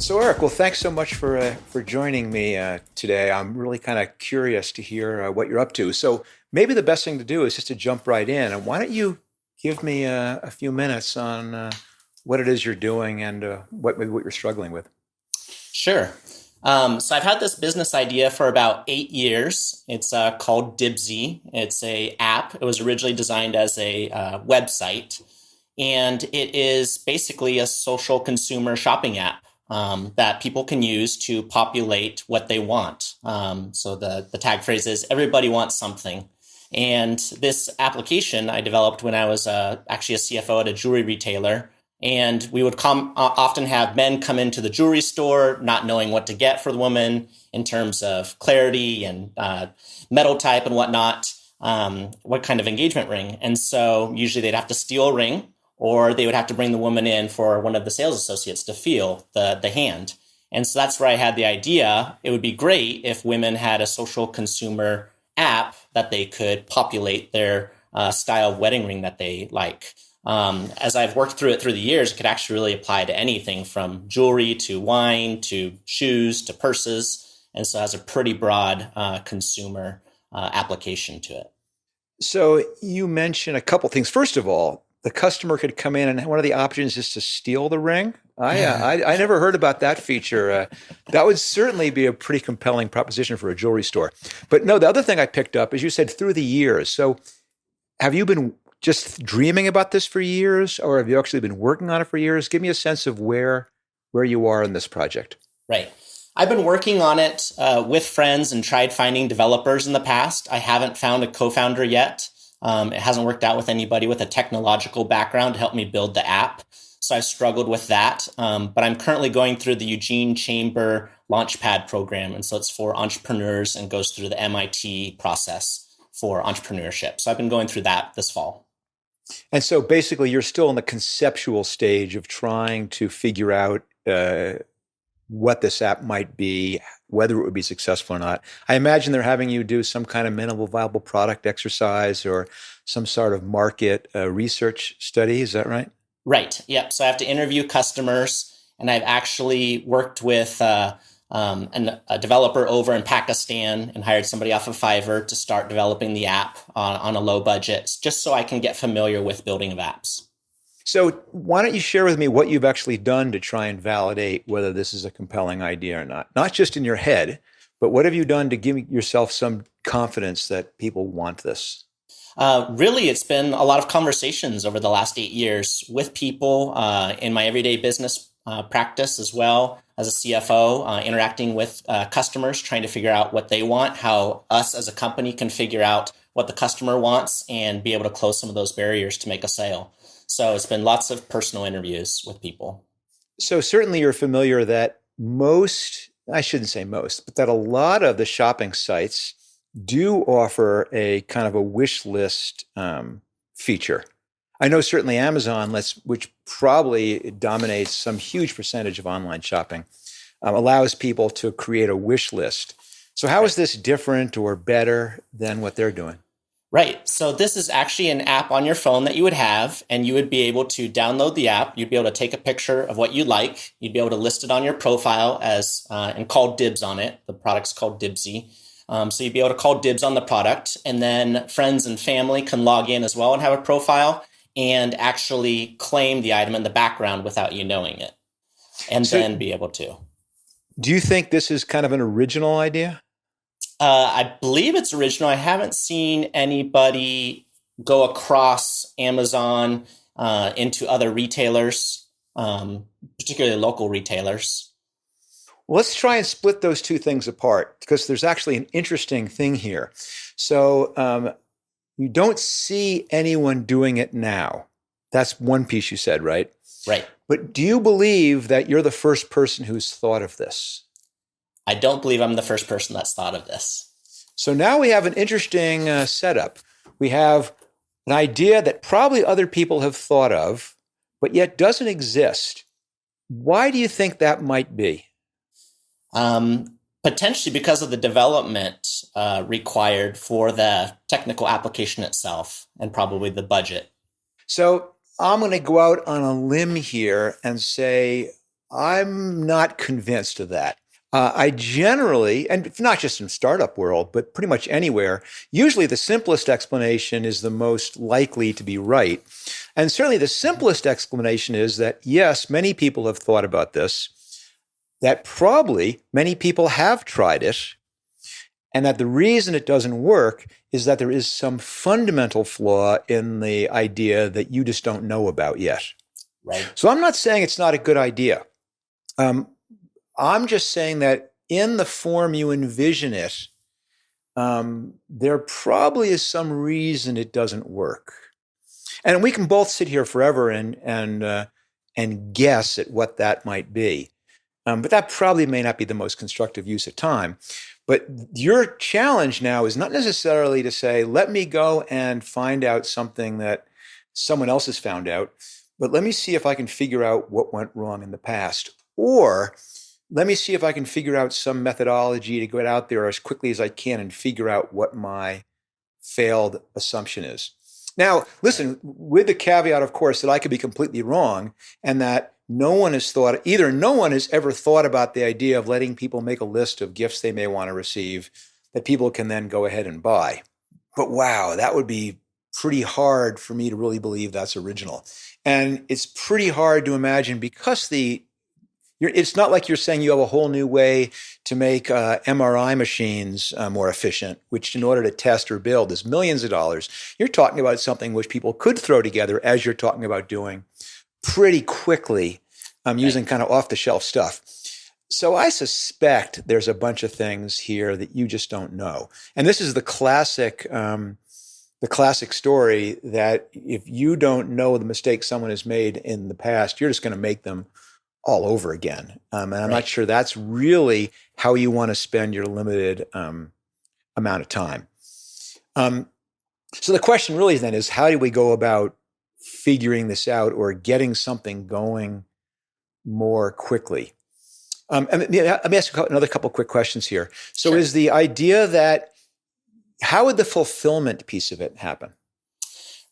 So, Eric, well, thanks so much for joining me today. I'm really kind of curious to hear what you're up to. So, maybe the best thing to do is just to jump right in. And why don't you give me a few minutes on what it is you're doing and what you're struggling with? Sure. So I've had this business idea for about 8 years. It's called Dibsy. It's a app. It was originally designed as a website, and it is basically a social consumer shopping app that people can use to populate what they want. So the tag phrase is everybody wants something. And this application I developed when I was actually a CFO at a jewelry retailer. And we would often have men come into the jewelry store not knowing what to get for the woman in terms of clarity and metal type and whatnot, what kind of engagement ring. And so usually they'd have to steal a ring, or they would have to bring the woman in for one of the sales associates to feel the hand. And so that's where I had the idea. It would be great if women had a social consumer app that they could populate their style of wedding ring that they like. As I've worked through it through the years, it could actually really apply to anything from jewelry to wine to shoes to purses. And so it has a pretty broad consumer application to it. So, you mentioned a couple things. First of all, the customer could come in, and one of the options is to steal the ring. I never heard about that feature. That would certainly be a pretty compelling proposition for a jewelry store. But no, the other thing I picked up is you said through the years. So, have you been just dreaming about this for years, or have you actually been working on it for years? Give me a sense of where you are in this project. Right. I've been working on it with friends and tried finding developers in the past. I haven't found a co-founder yet. It hasn't worked out with anybody with a technological background to help me build the app. So I've struggled with that. But I'm currently going through the Eugene Chamber Launchpad program. And so it's for entrepreneurs and goes through the MIT process for entrepreneurship. So I've been going through that this fall. And so basically, you're still in the conceptual stage of trying to figure out what this app might be, whether it would be successful or not. I imagine they're having you do some kind of minimal viable product exercise or some sort of market research study. Is that right? Right. Yep. So I have to interview customers, and I've actually worked with a developer over in Pakistan and hired somebody off of Fiverr to start developing the app on a low budget, just so I can get familiar with building of apps. So why don't you share with me what you've actually done to try and validate whether this is a compelling idea or not? Not just in your head, but what have you done to give yourself some confidence that people want this? Really, it's been a lot of conversations over the last 8 years with people in my everyday business practice as well as a CFO, interacting with customers, trying to figure out what they want, how us as a company can figure out what the customer wants and be able to close some of those barriers to make a sale. So it's been lots of personal interviews with people. So certainly you're familiar that most, I shouldn't say most, but that a lot of the shopping sites do offer a kind of a wish list feature. I know certainly Amazon, which probably dominates some huge percentage of online shopping, allows people to create a wish list. So how is Right. this different or better than what they're doing? Right. So this is actually an app on your phone that you would have, and you would be able to download the app. You'd be able to take a picture of what you like. You'd be able to list it on your profile as and call dibs on it. The product's called Dibsy. So you'd be able to call dibs on the product, and then friends and family can log in as well and have a profile and actually claim the item in the background without you knowing it, and So then be able to. do you think this is kind of an original idea? I believe it's original. I haven't seen anybody go across Amazon into other retailers, particularly local retailers. Well, let's try and split those two things apart because there's actually an interesting thing here. So you don't see anyone doing it now. That's one piece you said, right? Right. But do you believe that you're the first person who's thought of this? I don't believe I'm the first person that's thought of this. So now we have an interesting setup. We have an idea that probably other people have thought of, but yet doesn't exist. Why do you think that might be? Potentially because of the development required for the technical application itself and probably the budget. So I'm going to go out on a limb here and say I'm not convinced of that. I generally, and not just in startup world, but pretty much anywhere, usually the simplest explanation is the most likely to be right. And certainly the simplest explanation is that, yes, many people have thought about this, that probably many people have tried it, and that the reason it doesn't work is that there is some fundamental flaw in the idea that you just don't know about yet. Right. So I'm not saying it's not a good idea. Um, I'm just saying that in the form you envision it, there probably is some reason it doesn't work. And we can both sit here forever and guess at what that might be. But that probably may not be the most constructive use of time. But your challenge now is not necessarily to say, let me go and find out something that someone else has found out, but let me see if I can figure out what went wrong in the past. Or let me see if I can figure out some methodology to get out there as quickly as I can and figure out what my failed assumption is. Now, listen, with the caveat, of course, that I could be completely wrong and that no one has ever thought about the idea of letting people make a list of gifts they may want to receive that people can then go ahead and buy. But wow, that would be pretty hard for me to really believe that's original. And it's pretty hard to imagine because it's not like you're saying you have a whole new way to make MRI machines more efficient, which in order to test or build is millions of dollars. You're talking about something which people could throw together as you're talking about doing pretty quickly using kind of off-the-shelf stuff. So I suspect there's a bunch of things here that you just don't know. And this is the classic story that if you don't know the mistakes someone has made in the past, you're just going to make them all over again. And I'm not sure that's really how you want to spend your limited amount of time. So the question really then is, how do we go about figuring this out or getting something going more quickly? And let me ask you another couple quick questions here. So Sure. Is the idea that, how would the fulfillment piece of it happen?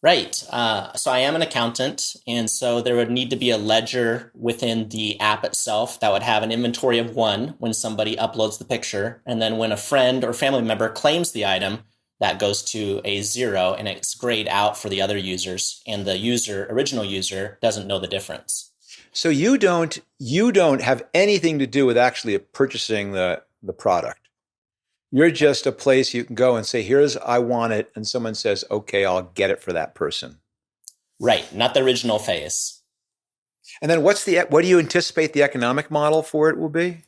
Right. So I am an accountant, and so there would need to be a ledger within the app itself that would have an inventory of one when somebody uploads the picture. And then when a friend or family member claims the item, that goes to a 0 and it's grayed out for the other users. And the original user doesn't know the difference. So you don't have anything to do with actually purchasing the product. You're just a place you can go and say, I want it. And someone says, okay, I'll get it for that person. Right. Not the original phase. And then what do you anticipate the economic model for it will be?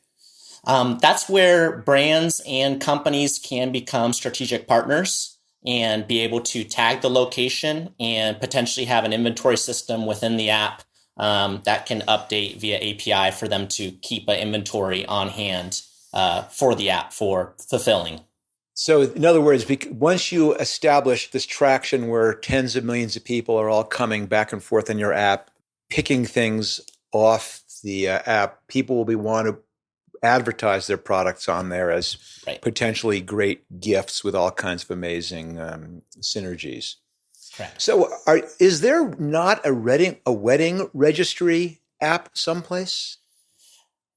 That's where brands and companies can become strategic partners and be able to tag the location and potentially have an inventory system within the app that can update via API for them to keep an inventory on hand for the app for fulfilling. So in other words, once you establish this traction where tens of millions of people are all coming back and forth in your app, picking things off the app, people will want to advertise their products on there as potentially great gifts with all kinds of amazing synergies. Correct. So is there not a wedding registry app someplace?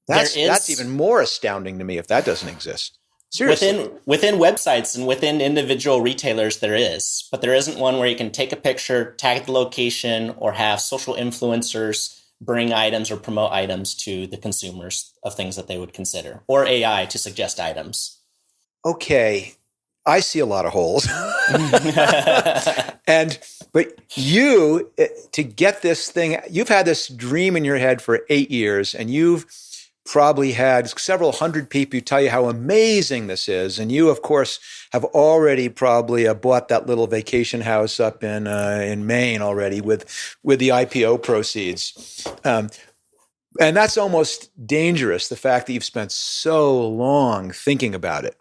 That's even more astounding to me if that doesn't exist. Seriously. Within websites and within individual retailers, there is, but there isn't one where you can take a picture, tag the location, or have social influencers bring items or promote items to the consumers of things that they would consider, or AI to suggest items. Okay, I see a lot of holes. But you, to get this thing, you've had this dream in your head for 8 years, and you've probably had several hundred people tell you how amazing this is. And you, of course, have already probably bought that little vacation house up in Maine already with the IPO proceeds. And that's almost dangerous, the fact that you've spent so long thinking about it.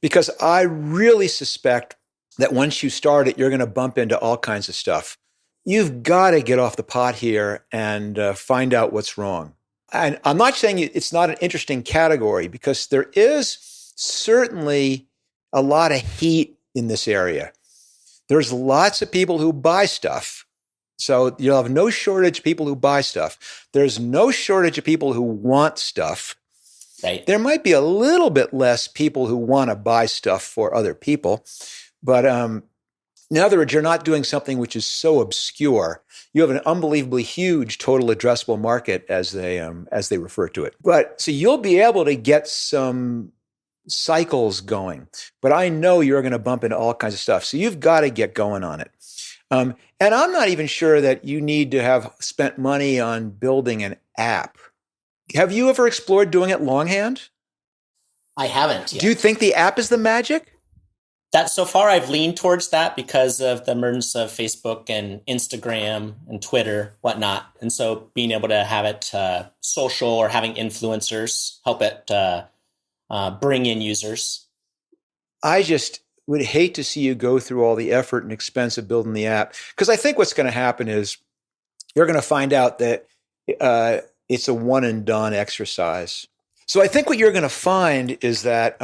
Because I really suspect that once you start it, you're going to bump into all kinds of stuff. You've got to get off the pot here and find out what's wrong. And I'm not saying it's not an interesting category, because there is certainly a lot of heat in this area. There's lots of people who buy stuff. So you'll have no shortage of people who buy stuff. There's no shortage of people who want stuff. Right. There might be a little bit less people who want to buy stuff for other people, but in other words, you're not doing something which is so obscure. You have an unbelievably huge total addressable market, as they refer to it. But so you'll be able to get some cycles going. But I know you're going to bump into all kinds of stuff. So you've got to get going on it. And I'm not even sure that you need to have spent money on building an app. Have you ever explored doing it longhand? I haven't yet. Do you think the app is the magic? That so far I've leaned towards that because of the emergence of Facebook and Instagram and Twitter, whatnot. And so being able to have it social or having influencers help it bring in users. I just would hate to see you go through all the effort and expense of building the app, because I think what's going to happen is you're going to find out that it's a one and done exercise. So I think what you're going to find is that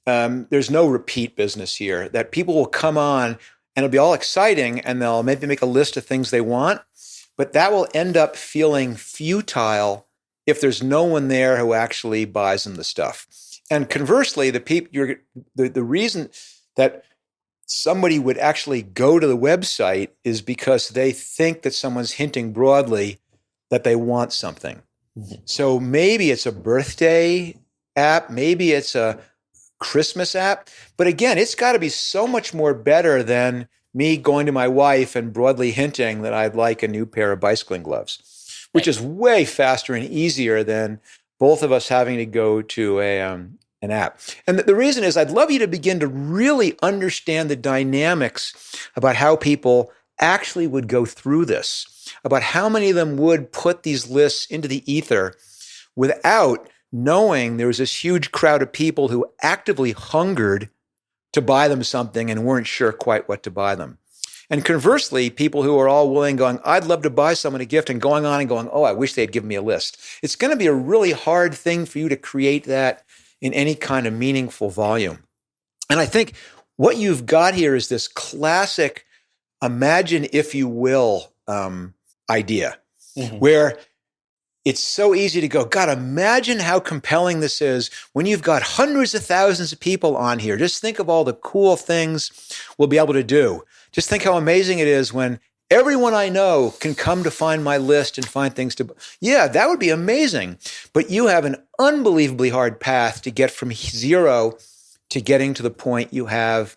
there's no repeat business here, that people will come on and it'll be all exciting and they'll maybe make a list of things they want, but that will end up feeling futile if there's no one there who actually buys them the stuff. And conversely, the reason that somebody would actually go to the website is because they think that someone's hinting broadly that they want something. Mm-hmm. So maybe it's a birthday app, maybe it's a Christmas app. But again, it's got to be so much more better than me going to my wife and broadly hinting that I'd like a new pair of bicycling gloves, which is way faster and easier than both of us having to go to an app. And the reason is I'd love you to begin to really understand the dynamics about how people actually would go through this, about how many of them would put these lists into the ether without knowing there was this huge crowd of people who actively hungered to buy them something and weren't sure quite what to buy them. And conversely, people who are all willing, going, I'd love to buy someone a gift, and going on and going, oh, I wish they'd give me a list. It's going to be a really hard thing for you to create that in any kind of meaningful volume. And I think what you've got here is this classic imagine, if you will, idea, where it's so easy to go, God, imagine how compelling this is when you've got hundreds of thousands of people on here. Just think of all the cool things we'll be able to do. Just think how amazing it is when everyone I know can come to find my list and find things to, yeah, that would be amazing. But you have an unbelievably hard path to get from zero to getting to the point you have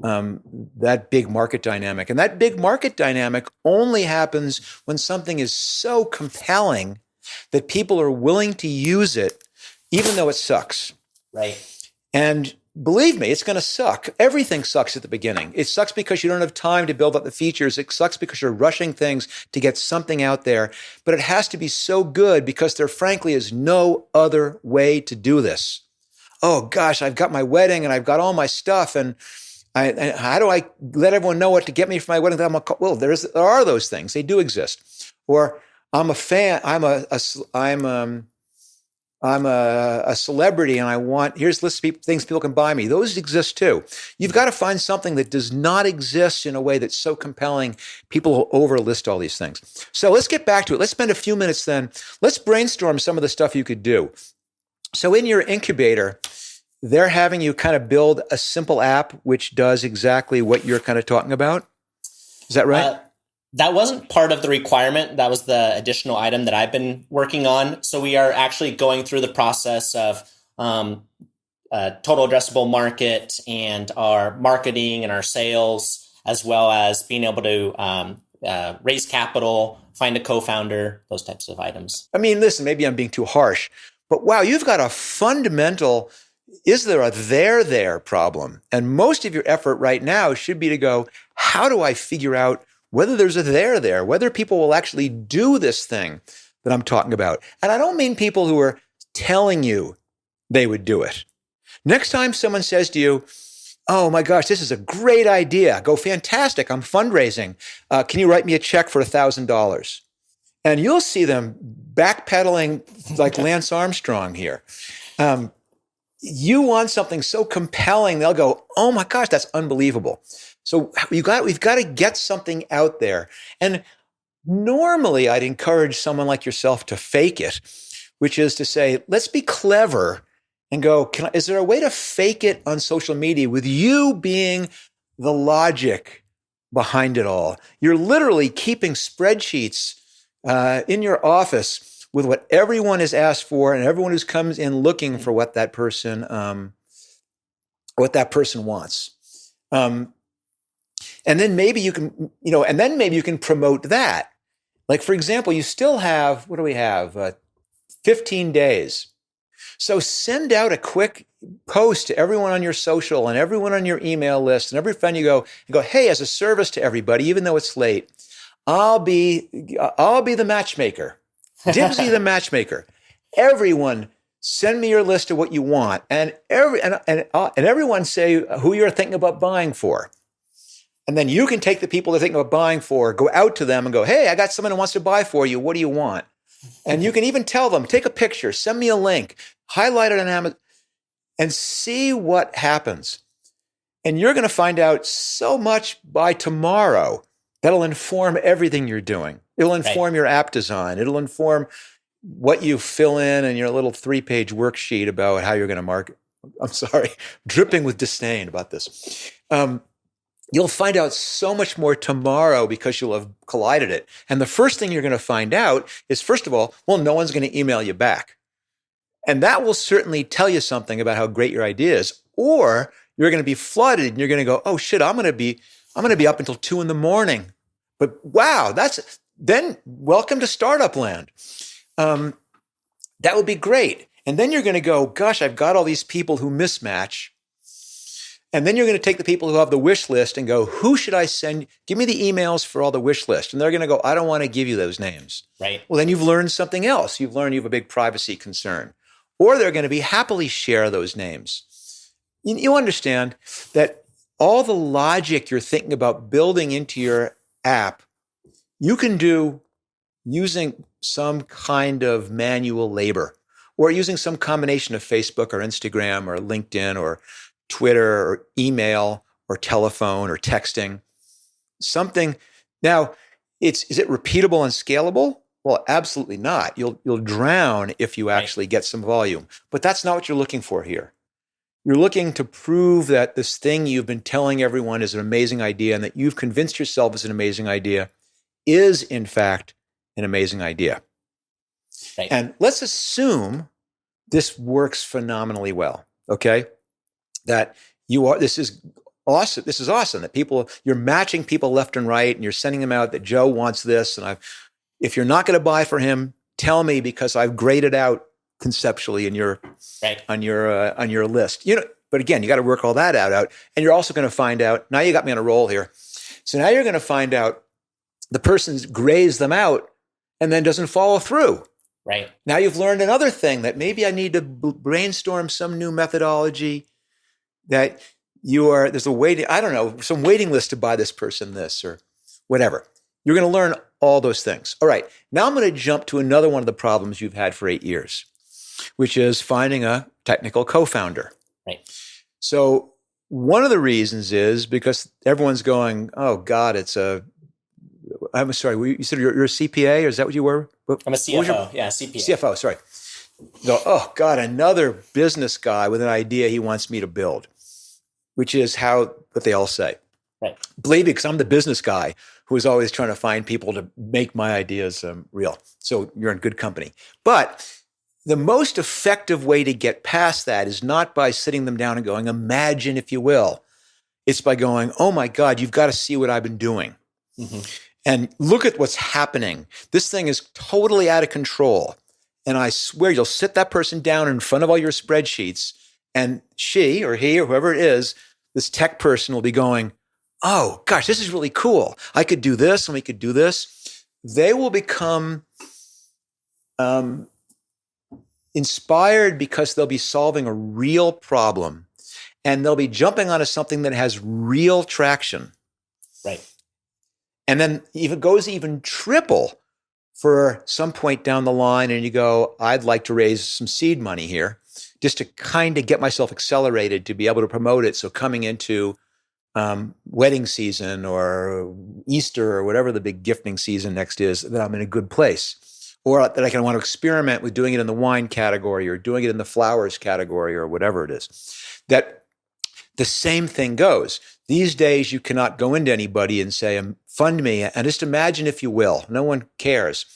that big market dynamic. And that big market dynamic only happens when something is so compelling that people are willing to use it, even though it sucks. Right. And believe me, it's going to suck. Everything sucks at the beginning. It sucks because you don't have time to build up the features. It sucks because you're rushing things to get something out there. But it has to be so good because there frankly is no other way to do this. Oh gosh, I've got my wedding and I've got all my stuff, and how do I let everyone know what to get me for my wedding? Well, there are those things. They do exist. Or I'm a fan. I'm a celebrity, and I want, here's a list of things people can buy me. Those exist too. You've got to find something that does not exist in a way that's so compelling. People will overlist all these things. So let's get back to it. Let's spend a few minutes then. Let's brainstorm some of the stuff you could do. So in your incubator, they're having you kind of build a simple app which does exactly what you're kind of talking about. Is that right? That wasn't part of the requirement. That was the additional item that I've been working on. So we are actually going through the process of total addressable market and our marketing and our sales, as well as being able to raise capital, find a co-founder, those types of items. I mean, listen, maybe I'm being too harsh, but wow, you've got a fundamental, is there a there problem? And most of your effort right now should be to go, how do I figure out whether there's a there, whether people will actually do this thing that I'm talking about? And I don't mean people who are telling you they would do it. Next time someone says to you, oh my gosh, this is a great idea. Go, fantastic, I'm fundraising. Can you write me a check for $1,000? And you'll see them backpedaling like Lance Armstrong here. you want something so compelling, they'll go, oh my gosh, that's unbelievable. So we've got to get something out there. And normally I'd encourage someone like yourself to fake it, which is to say, let's be clever and go, is there a way to fake it on social media with you being the logic behind it all? You're literally keeping spreadsheets in your office with what everyone has asked for and everyone who comes in looking for what that person wants. And then maybe you can, promote that. Like, for example, you still have, what do we have? 15 days. So send out a quick post to everyone on your social and everyone on your email list and every friend you go, hey, as a service to everybody, even though it's late, I'll be the matchmaker. Dibsy the matchmaker. Everyone, send me your list of what you want, and everyone say who you're thinking about buying for, and then you can take the people they're thinking about buying for, go out to them, and go, "Hey, I got someone who wants to buy for you. What do you want?" And you can even tell them, take a picture, send me a link, highlight it on Amazon, and see what happens. And you're going to find out so much by tomorrow that'll inform everything you're doing. It'll inform your app design. It'll inform what you fill in your little 3-page worksheet about how you're going to market. I'm sorry, dripping with disdain about this. You'll find out so much more tomorrow because you'll have collided it. And the first thing you're going to find out is, first of all, well, no one's going to email you back. And that will certainly tell you something about how great your idea is. Or you're going to be flooded and you're going to go, oh shit, I'm going to be up until 2 a.m. But wow, then welcome to startup land. That would be great. And then you're going to go, gosh, I've got all these people who mismatch. And then you're going to take the people who have the wish list and go, who should I send? Give me the emails for all the wish list. And they're going to go, I don't want to give you those names. Right. Well, then you've learned something else. You've learned you have a big privacy concern. Or they're going to be happily share those names. You understand that all the logic you're thinking about building into your app, you can do using some kind of manual labor or using some combination of Facebook or Instagram or LinkedIn or Twitter or email or telephone or texting, something. Now, is it repeatable and scalable? Well, absolutely not. You'll drown if you actually get some volume. But that's not what you're looking for here. You're looking to prove that this thing you've been telling everyone is an amazing idea and that you've convinced yourself is an amazing idea is, in fact, an amazing idea. Right. And let's assume this works phenomenally well, okay? That this is awesome. This is awesome that you're matching people left and right and you're sending them out that Joe wants this. And if you're not going to buy for him, tell me because I've graded out conceptually on your list. But again, you got to work all that out. And you're also going to find out, now you got me on a roll here. So now you're going to find out the person grays them out and then doesn't follow through. Right. Now you've learned another thing that maybe I need to brainstorm some new methodology that there's some waiting list to buy this person this or whatever. You're going to learn all those things. All right. Now I'm going to jump to another one of the problems you've had for 8 years, which is finding a technical co-founder. Right. So one of the reasons is because everyone's going, oh God, I'm sorry, you said you're a CPA, or is that what you were? I'm a CFO. Yeah, CPA. CFO, sorry. Go, oh God, another business guy with an idea he wants me to build, which is what they all say. Right. Believe me, because I'm the business guy who is always trying to find people to make my ideas real. So you're in good company. But the most effective way to get past that is not by sitting them down and going, imagine, if you will. It's by going, oh my God, you've got to see what I've been doing. Mm-hmm. And look at what's happening. This thing is totally out of control. And I swear you'll sit that person down in front of all your spreadsheets and she or he or whoever it is, this tech person will be going, oh gosh, this is really cool. I could do this and we could do this. They will become inspired because they'll be solving a real problem and they'll be jumping onto something that has real traction. Right. And then it goes even triple for some point down the line and you go, I'd like to raise some seed money here. just to kind of get myself accelerated to be able to promote it. So coming into wedding season or Easter or whatever the big gifting season next is, that I'm in a good place, or that I can want to experiment with doing it in the wine category or doing it in the flowers category or whatever it is. That the same thing goes. These days, you cannot go into anybody and say, fund me. And just imagine, if you will, no one cares.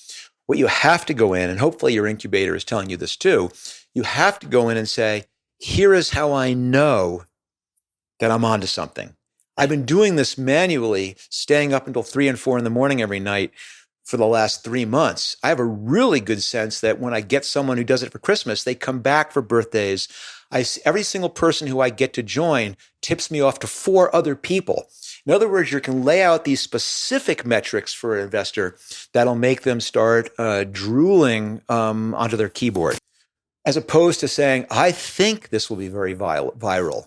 What you have to go in, and hopefully your incubator is telling you this too, you have to go in and say, here is how I know that I'm onto something. I've been doing this manually, staying up until 3 and 4 in the morning every night for the last 3 months. I have a really good sense that when I get someone who does it for Christmas, they come back for birthdays. Every single person who I get to join tips me off to 4 other people. In other words, you can lay out these specific metrics for an investor that'll make them start drooling onto their keyboard, as opposed to saying, I think this will be very viral.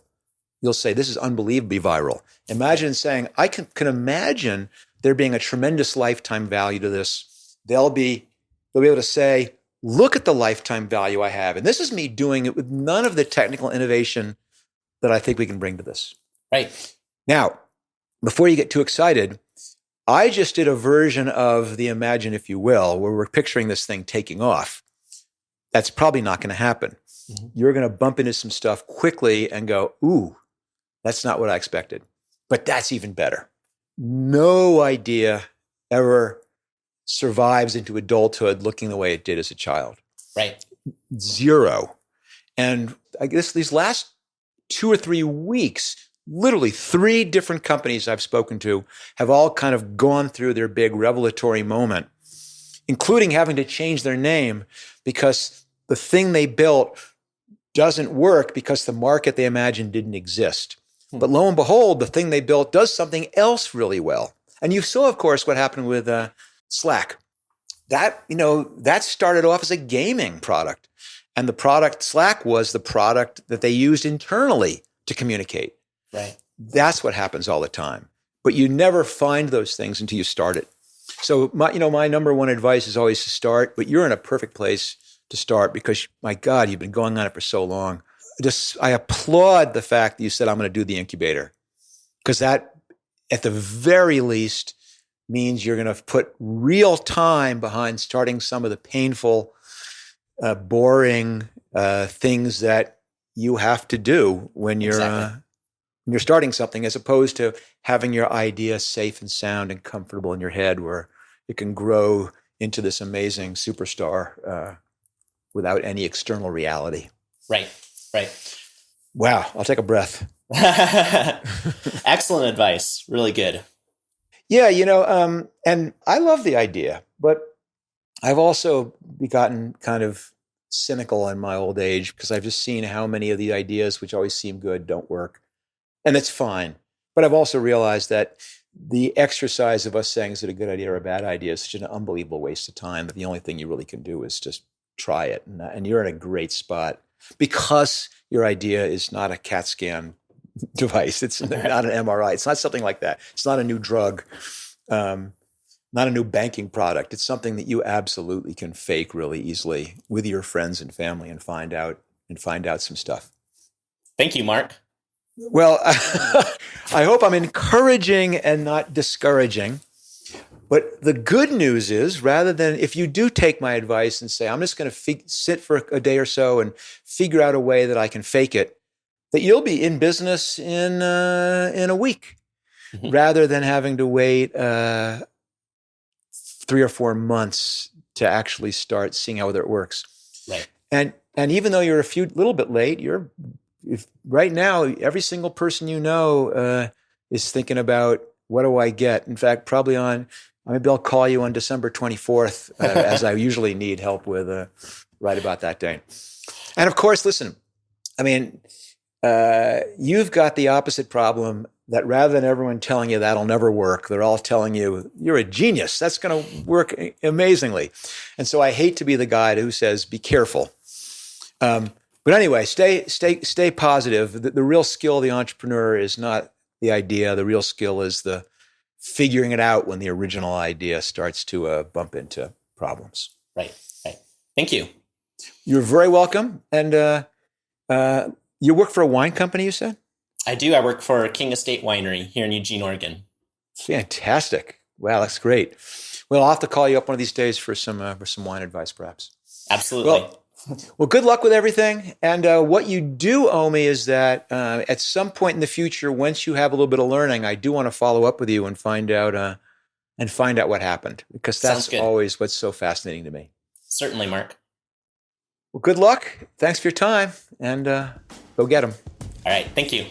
You'll say, this is unbelievably viral. Imagine saying, I can imagine there being a tremendous lifetime value to this. They'll be able to say, look at the lifetime value I have. And this is me doing it with none of the technical innovation that I think we can bring to this. Right. Now, before you get too excited, I just did a version of the Imagine, if you will, where we're picturing this thing taking off. That's probably not going to happen. Mm-hmm. You're going to bump into some stuff quickly and go, ooh, that's not what I expected. But that's even better. No idea ever survives into adulthood looking the way it did as a child. Right. Zero. And I guess these last 2 or 3 weeks, literally 3 different companies I've spoken to have all kind of gone through their big revelatory moment, including having to change their name because the thing they built doesn't work because the market they imagined didn't exist. But lo and behold, the thing they built does something else really well. And you saw, of course, what happened with Slack. That started off as a gaming product. And the product, Slack, was the product that they used internally to communicate. Right. That's what happens all the time. But you never find those things until you start it. So my number one advice is always to start, but you're in a perfect place to start because, my God, you've been going on it for so long. I applaud the fact that you said, I'm going to do the incubator, because that, at the very least, means you're going to put real time behind starting some of the painful, boring things that you have to do when you're starting something, as opposed to having your idea safe and sound and comfortable in your head where it can grow into this amazing superstar without any external reality. Right. Right. Wow. I'll take a breath. Excellent advice. Really good. Yeah. And I love the idea, but I've also gotten kind of cynical in my old age because I've just seen how many of the ideas, which always seem good, don't work. And that's fine. But I've also realized that the exercise of us saying, is it a good idea or a bad idea, is such an unbelievable waste of time that the only thing you really can do is just try it. And you're in a great spot because your idea is not a CAT scan device. It's not an MRI. It's not something like that. It's not a new drug, not a new banking product. It's something that you absolutely can fake really easily with your friends and family and find out some stuff. Thank you, Mark. Well, I hope I'm encouraging and not discouraging. But the good news is, rather than, if you do take my advice and say, I'm just going to sit for a day or so and figure out a way that I can fake it, that you'll be in business in a week, mm-hmm. rather than having to wait 3 or 4 months to actually start seeing how it works. Right. And even though you're a little bit late, right now, every single person you know is thinking about, what do I get? In fact, probably maybe I'll call you on December 24th, as I usually need help with right about that day. And of course, listen, I mean, you've got the opposite problem, that rather than everyone telling you that'll never work, they're all telling you, you're a genius. That's going to work amazingly. And so I hate to be the guy who says, be careful. But anyway, stay positive. The real skill of the entrepreneur is not the idea. The real skill is the figuring it out when the original idea starts to bump into problems. Right. Thank you. You're very welcome. And You work for a wine company, you said? I do. I work for King Estate Winery here in Eugene, Oregon. Fantastic. Wow, that's great. Well, I'll have to call you up one of these days for some wine advice, perhaps. Absolutely. Well, good luck with everything. And what you do owe me is that at some point in the future, once you have a little bit of learning, I do want to follow up with you and find out what happened, because Sounds that's good. always what's so fascinating to me. Certainly, Mark. Well, good luck. Thanks for your time, and go get them. All right. Thank you.